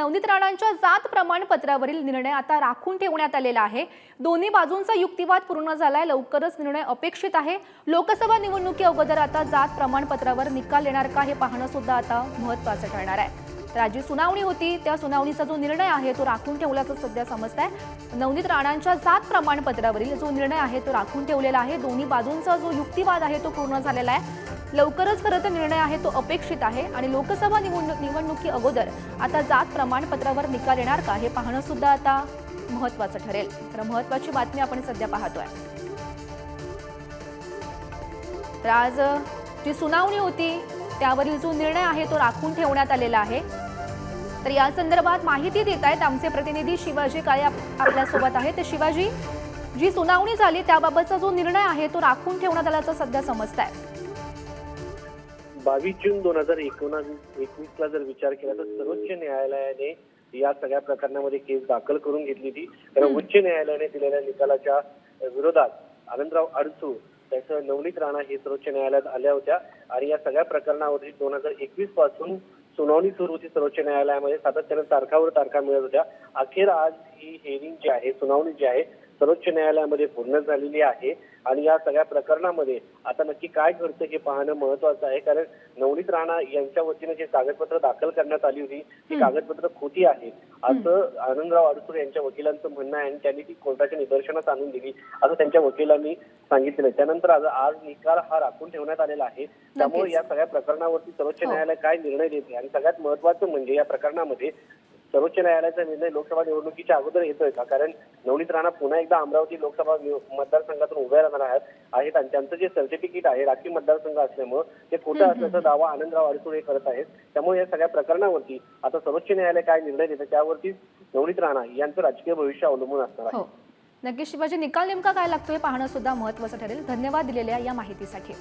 नवनीत राणांच्या जात प्रमाणपत्रावरील निर्णय आता राखून ठेवण्यात आलेला आहे। दोन्ही बाजूंचा युक्तिवाद पूर्ण झालाय, लवकरच निर्णय अपेक्षित आहे। लोकसभा निवडणुकी अगोदर आता जात प्रमाणपत्रावर निकाल येणार का हे पाहणं सुद्धा आता महत्त्वाचं ठरणार आहे। तर जी सुनावणी होती त्या सुनावणीचा जो निर्णय आहे तो राखून ठेवल्याचं सध्या समजतंय। नवनीत राणांच्या जात प्रमाणपत्रावरील जो निर्णय आहे तो राखून ठेवलेला आहे। दोन्ही बाजूंचा जो युक्तिवाद आहे तो पूर्ण झालेला आहे। लवकरच खरं तर निर्णय आहे तो अपेक्षित आहे आणि लोकसभा निवडणुकी अगोदर आता जात प्रमाणपत्रावर निकाल येणार का हे पाहणं सुद्धा आता महत्त्वाचं ठरेल। तर महत्त्वाची बातमी आपण सध्या पाहतोय। तर आज जी सुनावणी होती त्यावरील जो निर्णय आहे तो राखून ठेवण्यात आलेला आहे। तर या संदर्भात माहिती देत आहेत आमचे प्रतिनिधी शिवाजी काळे आपल्या सोबत आहेत। तर शिवाजी, जी सुनावणी झाली त्याबाबतचा जो निर्णय आहे तो राखून ठेवण्यात आल्याचं सध्या समजतंय। 22 जून 2021 ला जर विचार केला तर सर्वोच्च न्यायालयाने या सगळ्या प्रकरणामध्ये केस दाखल करून घेतली होती। तर उच्च न्यायालयाने दिलेल्या निकालाच्या विरोधात आनंदराव अडसूळ त्यासह नवनीत राणा हे सर्वोच्च न्यायालयात आल्या होत्या आणि या सगळ्या प्रकरणावरती 2021 पासून सुनावणी सुरू होती सर्वोच्च न्यायालयामध्ये। सातत्याने तारखावर तारखा मिळत होत्या। अखेर आज ही हिअरिंग जी आहे, सुनावणी जी आहे सर्वोच्च न्यायालयामध्ये पूर्ण झालेली आहे आणि या सगळ्या प्रकरणामध्ये आता नक्की काय घडतं हे पाहणं महत्त्वाचं आहे। कारण नवनीत राणा यांच्या वतीने जे कागदपत्र दाखल करण्यात आली होती ती कागदपत्र खोटी आहेत असं आनंदराव अडसूळ यांच्या वकिलांचं म्हणणं आहे आणि त्यांनी ती कोर्टाच्या निदर्शनास आणून दिली असं त्यांच्या वकिलांनी सांगितलं। त्यानंतर आज निकाल हा राखून ठेवण्यात आलेला आहे। त्यामुळे या सगळ्या प्रकरणावरती सर्वोच्च न्यायालय काय निर्णय देते आणि सगळ्यात महत्त्वाचं म्हणजे या प्रकरणामध्ये सर्वोच्च न्यायालयाचा निर्णय लोकसभा निवडणुकीच्या अगोदर येतोय का? कारण नवनीत राणा पुन्हा एकदा अमरावती लोकसभा मतदारसंघातून उभ्या राहणार आहेत आणि त्यांचं जे सर्टिफिकेट आहे राखीव मतदारसंघ असल्यामुळे ते खोटं असल्याचा दावा आनंदराव अडसूळ हे करत आहेत। त्यामुळे या सगळ्या प्रकरणावरती आता सर्वोच्च न्यायालय काय निर्णय देतं त्यावरती नवनीत राणा यांचं राजकीय भविष्य अवलंबून असणार आहे। नक्की शिवाजी, निकाल नेमका काय लागतोय पाहणं सुद्धा महत्त्वाचं ठरेल। धन्यवाद दिलेल्या या माहितीसाठी।